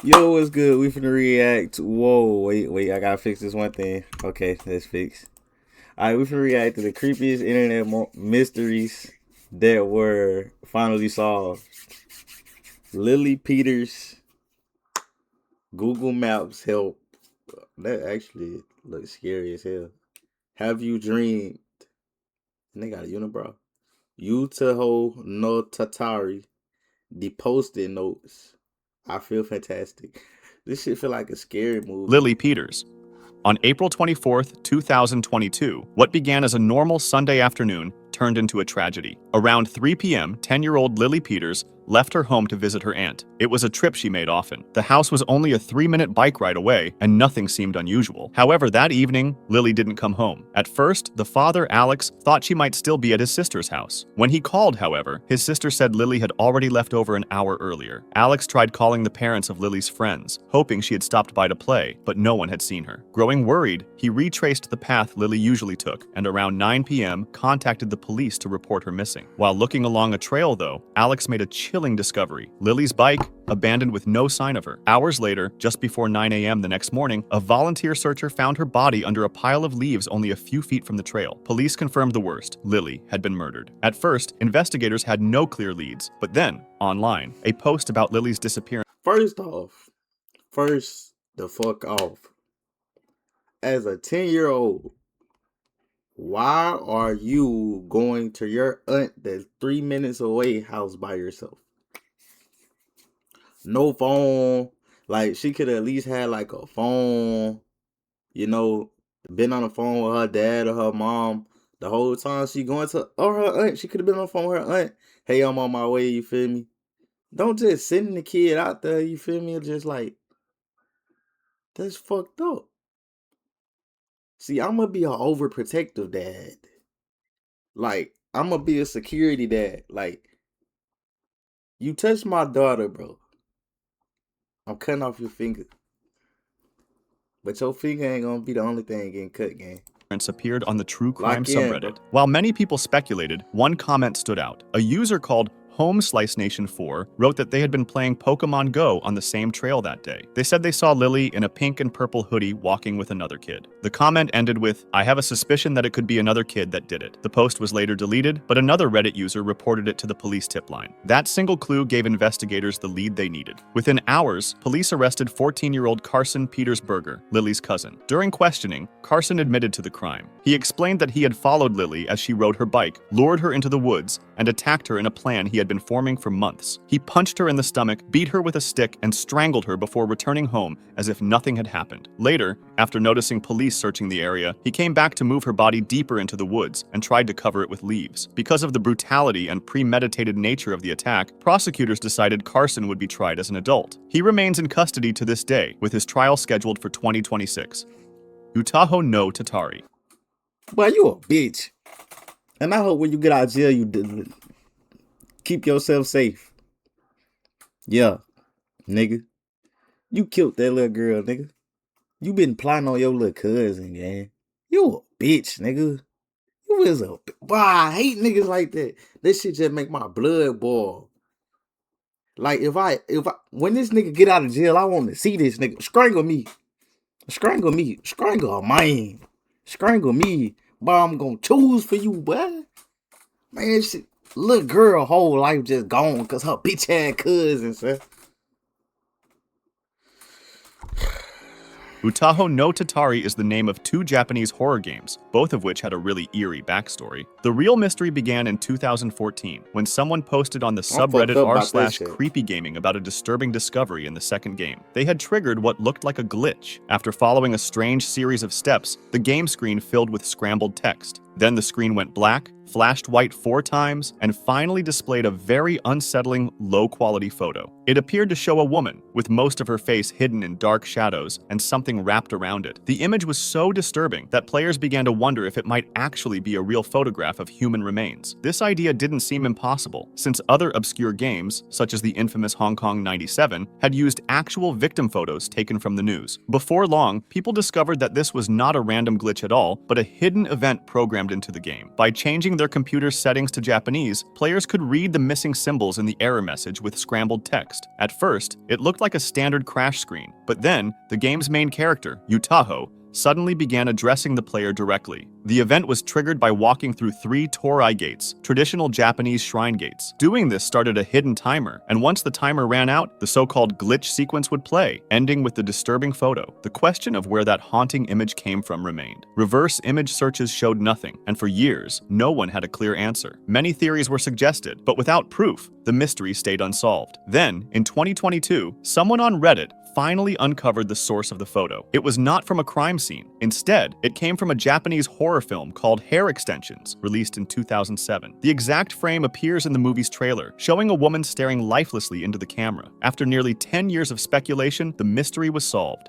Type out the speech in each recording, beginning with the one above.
Yo, what's good? We finna react. Whoa, wait, I gotta fix this one thing. Okay, let's fix. Alright, we finna react to the creepiest internet mysteries that were finally solved. Lily Peters, Google Maps help. That actually looks scary as hell. Have you dreamed? And they got a unibrow. Utaho no Tatari, the post-it notes. I feel fantastic. This shit feel like a scary movie. Lily Peters. On April 24th, 2022, what began as a normal Sunday afternoon turned into a tragedy. Around 3 p.m., 10-year-old Lily Peters left her home to visit her aunt. It was a trip she made often. The house was only a 3-minute bike ride away, and nothing seemed unusual. However, that evening, Lily didn't come home. At first, the father, Alex, thought she might still be at his sister's house. When he called, however, his sister said Lily had already left over an hour earlier. Alex tried calling the parents of Lily's friends, hoping she had stopped by to play, but no one had seen her. Growing worried, he retraced the path Lily usually took, and around 9 p.m. contacted the police to report her missing. While looking along a trail, though, Alex made a chilling discovery. Lily's bike, abandoned with no sign of her. Hours later, just before 9 a.m. the next morning, a volunteer searcher found her body under a pile of leaves only a few feet from the trail. Police confirmed the worst. Lily had been murdered. At first, investigators had no clear leads, but then, online, a post about Lily's disappearance. First the fuck off. As a 10-year-old, why are you going to your aunt that's 3 minutes away house by yourself? No phone. Like, she could at least had like a phone, you know, been on the phone with her dad or her mom the whole time she going to, or her aunt. She could have been on the phone with her aunt. Hey, I'm on my way, you feel me? Don't just send the kid out there, you feel me? Just like, that's fucked up. See, I'm gonna be an overprotective dad. Like, I'm gonna be a security dad. Like, you touch my daughter, bro, I'm cutting off your finger. But your finger ain't gonna be the only thing getting cut, gang. Appeared on the true crime Lock in, bro. subreddit. While many people speculated, one comment stood out. A user called Home Slice Nation 4 wrote that they had been playing Pokemon Go on the same trail that day. They said they saw Lily in a pink and purple hoodie walking with another kid. The comment ended with, "I have a suspicion that it could be another kid that did it." The post was later deleted, but another Reddit user reported it to the police tip line. That single clue gave investigators the lead they needed. Within hours, police arrested 14-year-old Carson Petersberger, Lily's cousin. During questioning, Carson admitted to the crime. He explained that he had followed Lily as she rode her bike, lured her into the woods, and attacked her in a plan he had been forming for months. He punched her in the stomach, beat her with a stick, and strangled her before returning home as if nothing had happened. Later, after noticing police searching the area, he came back to move her body deeper into the woods and tried to cover it with leaves. Because of the brutality and premeditated nature of the attack, prosecutors decided Carson would be tried as an adult. He remains in custody to this day, with his trial scheduled for 2026. Utaho no Tatari. Boy, you a bitch. And I hope when you get out of jail, you keep yourself safe. Yeah, nigga. You killed that little girl, nigga. You been plotting on your little cousin, gang. You a bitch, nigga. You is a boy. I hate niggas like that. This shit just make my blood boil. Like, if I when this nigga get out of jail, I want to see this nigga strangle me, strangle a man, strangle me. But I'm gonna choose for you, boy. Man, shit, little girl whole life just gone because her bitch had cousins, sir. Utaho no Tatari is the name of two Japanese horror games, both of which had a really eerie backstory. The real mystery began in 2014, when someone posted on the subreddit r/creepygaming about a disturbing discovery in the second game. They had triggered what looked like a glitch. After following a strange series of steps, the game screen filled with scrambled text. Then the screen went black, flashed white 4 times, and finally displayed a very unsettling, low-quality photo. It appeared to show a woman, with most of her face hidden in dark shadows and something wrapped around it. The image was so disturbing that players began to wonder if it might actually be a real photograph of human remains. This idea didn't seem impossible, since other obscure games, such as the infamous Hong Kong 97, had used actual victim photos taken from the news. Before long, people discovered that this was not a random glitch at all, but a hidden event programmed programmed into the game. By changing their computer settings to Japanese, players could read the missing symbols in the error message with scrambled text. At first, it looked like a standard crash screen, but then the game's main character, Yutaho, suddenly began addressing the player directly. The event was triggered by walking through 3 torii gates, traditional Japanese shrine gates. Doing this started a hidden timer, and once the timer ran out, the so-called glitch sequence would play, ending with the disturbing photo. The question of where that haunting image came from remained. Reverse image searches showed nothing, and for years, no one had a clear answer. Many theories were suggested, but without proof, the mystery stayed unsolved. Then, in 2022, someone on Reddit finally uncovered the source of the photo. It was not from a crime scene. Instead, it came from a Japanese horror film called Hair Extensions, released in 2007. The exact frame appears in the movie's trailer, showing a woman staring lifelessly into the camera. After nearly 10 years of speculation, the mystery was solved.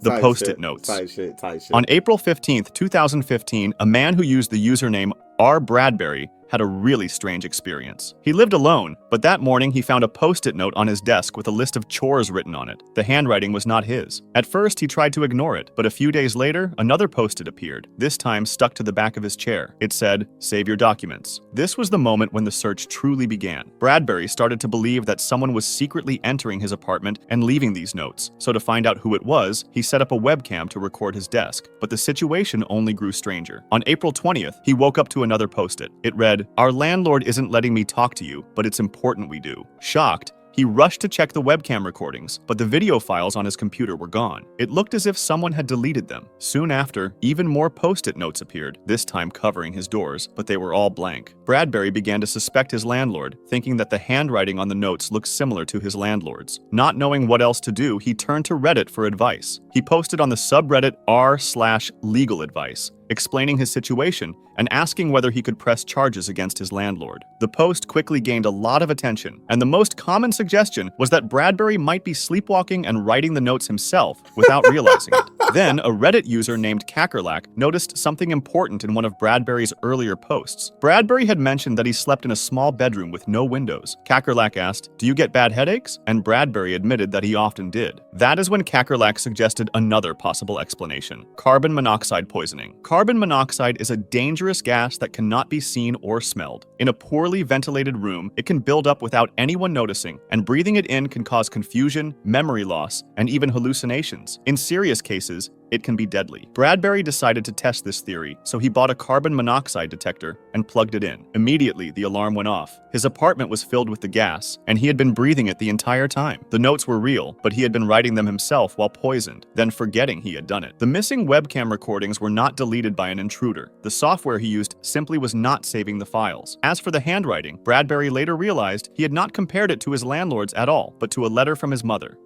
The post-it notes. Tight shit. On April 15th, 2015, a man who used the username R. Bradbury had a really strange experience. He lived alone, but that morning he found a post-it note on his desk with a list of chores written on it. The handwriting was not his. At first, he tried to ignore it, but a few days later, another post-it appeared, this time stuck to the back of his chair. It said, "Save your documents." This was the moment when the search truly began. Bradbury started to believe that someone was secretly entering his apartment and leaving these notes. So to find out who it was, he set up a webcam to record his desk. But the situation only grew stranger. On April 20th, he woke up to another post-it. It read, "Our landlord isn't letting me talk to you, but it's important we do." Shocked, he rushed to check the webcam recordings, but the video files on his computer were gone. It looked as if someone had deleted them. Soon after, even more post-it notes appeared, this time covering his doors, but they were all blank. Bradbury began to suspect his landlord, thinking that the handwriting on the notes looked similar to his landlord's. Not knowing what else to do, he turned to Reddit for advice. He posted on the subreddit r/legal advice, explaining his situation and asking whether he could press charges against his landlord. The post quickly gained a lot of attention, and the most common suggestion was that Bradbury might be sleepwalking and writing the notes himself without realizing it. Then, a Reddit user named Kakerlak noticed something important in one of Bradbury's earlier posts. Bradbury had mentioned that he slept in a small bedroom with no windows. Kakerlak asked, "Do you get bad headaches?" And Bradbury admitted that he often did. That is when Kakerlak suggested another possible explanation: carbon monoxide poisoning. Carbon monoxide is a dangerous gas that cannot be seen or smelled. In a poorly ventilated room, it can build up without anyone noticing, and breathing it in can cause confusion, memory loss, and even hallucinations. In serious cases, it can be deadly. Bradbury decided to test this theory, so he bought a carbon monoxide detector and plugged it in. Immediately, the alarm went off. His apartment was filled with the gas, and he had been breathing it the entire time. The notes were real, but he had been writing them himself while poisoned, then forgetting he had done it. The missing webcam recordings were not deleted by an intruder. The software he used simply was not saving the files. As for the handwriting, Bradbury later realized he had not compared it to his landlord's at all, but to a letter from his mother.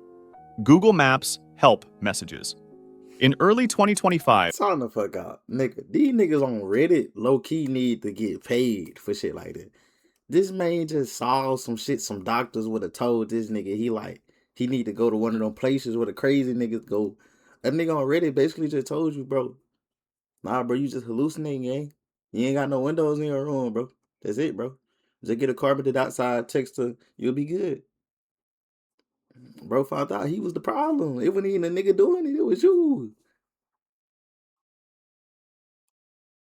Google Maps help messages. In early 2025, Sign the fuck out. Nigga, these niggas on Reddit low-key need to get paid for shit like that. This man just saw some shit some doctors would have told this nigga he need to go to one of them places where the crazy niggas go. A nigga on Reddit basically just told you, bro, nah, bro, you just hallucinating, gang. You ain't got no windows in your room, bro. That's it, bro. Just get a carpeted outside texter, you'll be good. Bro found out he was the problem. It wasn't even a nigga doing it, it was you.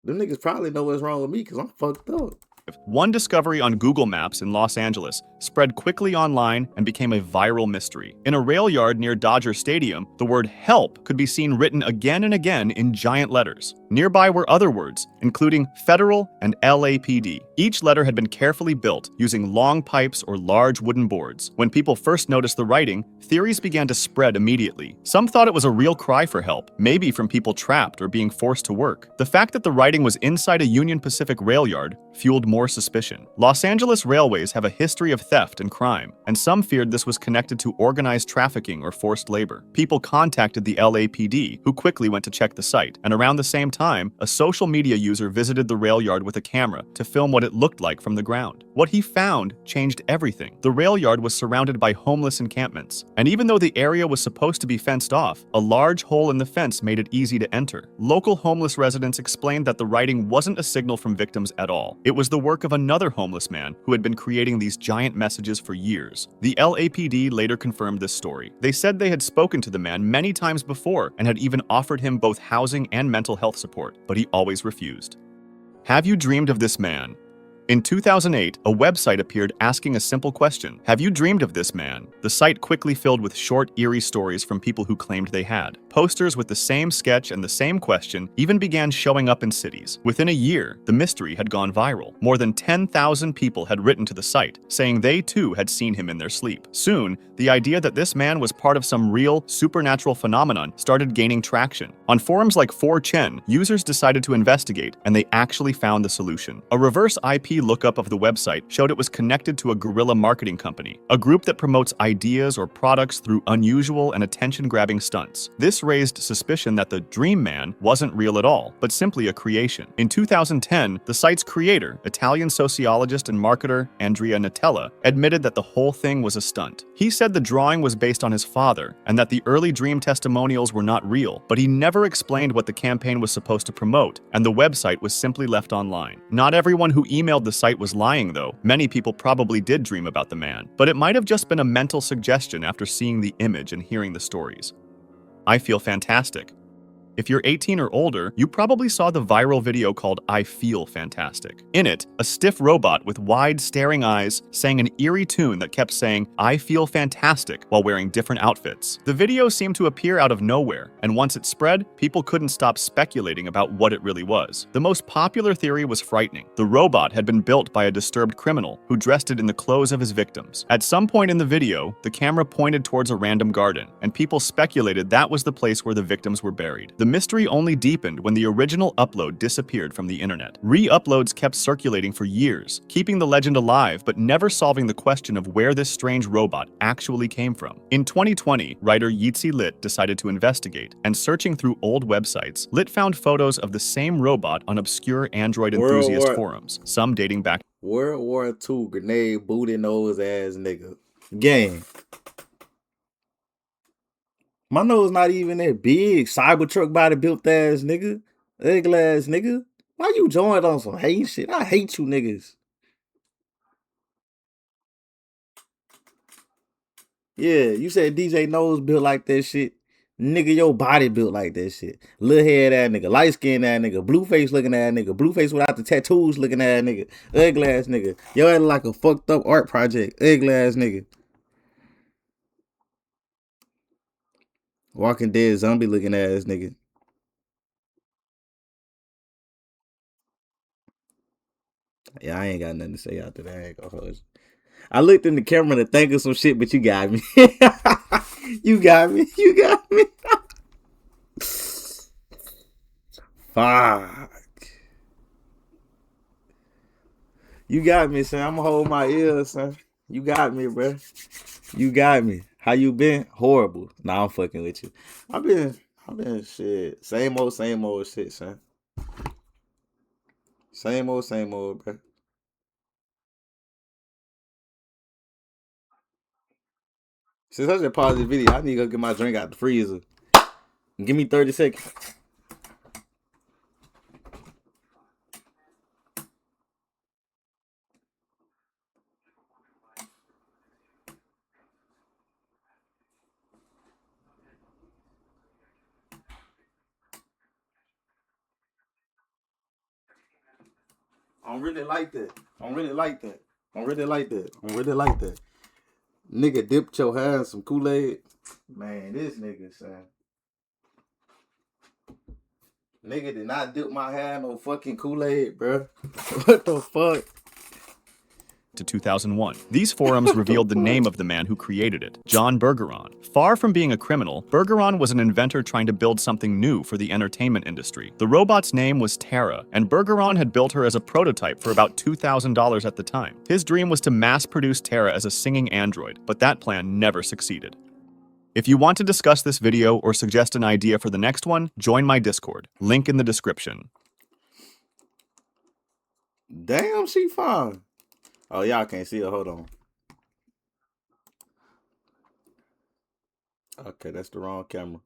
Them niggas probably know what's wrong with me because I'm fucked up. one discovery on Google Maps in Los Angeles spread quickly online and became a viral mystery. In a rail yard near Dodger Stadium, the word "help" could be seen written again and again in giant letters. Nearby were other words, including federal and LAPD. Each letter had been carefully built using long pipes or large wooden boards. When people first noticed the writing, theories began to spread immediately. Some thought it was a real cry for help, maybe from people trapped or being forced to work. The fact that the writing was inside a Union Pacific rail yard fueled more suspicion. Los Angeles railways have a history of theft and crime, and some feared this was connected to organized trafficking or forced labor. People contacted the LAPD, who quickly went to check the site, and around the same time, a social media user visited the rail yard with a camera to film what it looked like from the ground. What he found changed everything. The rail yard was surrounded by homeless encampments, and even though the area was supposed to be fenced off, a large hole in the fence made it easy to enter. Local homeless residents explained that the writing wasn't a signal from victims at all. It was the work of another homeless man who had been creating these giant messages for years. The LAPD later confirmed this story. They said they had spoken to the man many times before and had even offered him both housing and mental health support, but he always refused. Have you dreamed of this man? In 2008, a website appeared asking a simple question: have you dreamed of this man? The site quickly filled with short, eerie stories from people who claimed they had. Posters with the same sketch and the same question even began showing up in cities. Within a year, the mystery had gone viral. More than 10,000 people had written to the site, saying they too had seen him in their sleep. Soon, the idea that this man was part of some real, supernatural phenomenon started gaining traction. On forums like 4chan, users decided to investigate, and they actually found the solution. A reverse IP lookup of the website showed it was connected to a guerrilla marketing company, a group that promotes ideas or products through unusual and attention-grabbing stunts. This raised suspicion that the Dream Man wasn't real at all, but simply a creation. In 2010, the site's creator, Italian sociologist and marketer Andrea Natella, admitted that the whole thing was a stunt. He said the drawing was based on his father, and that the early dream testimonials were not real, but he never explained what the campaign was supposed to promote, and the website was simply left online. Not everyone who emailed the site was lying, though. Many people probably did dream about the man, but it might have just been a mental suggestion after seeing the image and hearing the stories. I feel fantastic. If you're 18 or older, you probably saw the viral video called I Feel Fantastic. In it, a stiff robot with wide, staring eyes sang an eerie tune that kept saying, I feel fantastic, while wearing different outfits. The video seemed to appear out of nowhere, and once it spread, people couldn't stop speculating about what it really was. The most popular theory was frightening. The robot had been built by a disturbed criminal who dressed it in the clothes of his victims. At some point in the video, the camera pointed towards a random garden, and people speculated that was the place where the victims were buried. The mystery only deepened when the original upload disappeared from the internet. Re-uploads kept circulating for years, keeping the legend alive but never solving the question of where this strange robot actually came from. In 2020, writer Yitzi Lit decided to investigate, and searching through old websites, Lit found photos of the same robot on obscure Android enthusiast forums, some dating back World War II grenade booty nose ass nigga. Gang. My nose not even that big. Cybertruck body built ass nigga. Ugly ass nigga. Why you joined on some hate shit? I hate you niggas. Yeah, you said DJ Nose built like that shit. Nigga, your body built like that shit. Little head ass nigga, light skin ass nigga, blue face looking ass nigga, blue face without the tattoos looking ass nigga, ugly ass nigga. Your ass like a fucked up art project, ugly ass nigga. Walking Dead zombie looking ass nigga. Yeah, I ain't got nothing to say after that. I ain't gonna hold you. I looked in the camera to think of some shit, but you got me. You got me. You got me. Fuck. You got me, son. I'm gonna hold my ears, son. You got me, bro. You got me. How you been? Horrible. Nah, I'm fucking with you. I've been shit. Same old shit, son. Same old, bro. Since such a positive video, I need to go get my drink out the freezer. Give me 30 seconds. I don't really like that. I don't really like that. I don't really like that. I don't really like that. Nigga dipped your hair in some Kool-Aid. Man, this nigga, son. Nigga did not dip my hair in no fucking Kool-Aid, bro. What the fuck? to 2001. These forums revealed the name of the man who created it, John Bergeron. Far from being a criminal, Bergeron was an inventor trying to build something new for the entertainment industry. The robot's name was Tara, and Bergeron had built her as a prototype for about $2,000 at the time. His dream was to mass-produce Tara as a singing android, but that plan never succeeded. If you want to discuss this video or suggest an idea for the next one, join my Discord. Link in the description. Damn, she fine. Oh, y'all can't see her. Hold on. Okay, that's the wrong camera.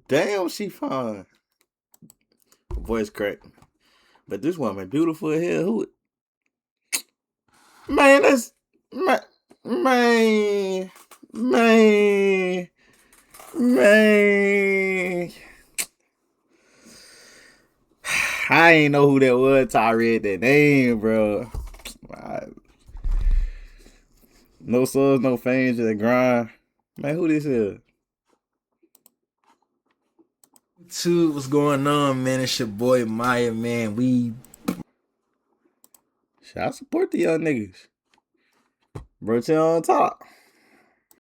Damn, she fine. Voice crack. But this woman beautiful as hell. Who? Man, that's... Man. I ain't know who that was till I read that name, bro. No subs, no fame, just grind. Man, who this is? What's going on, man? It's your boy Maya, man. I support the young niggas. Bro, chill on top.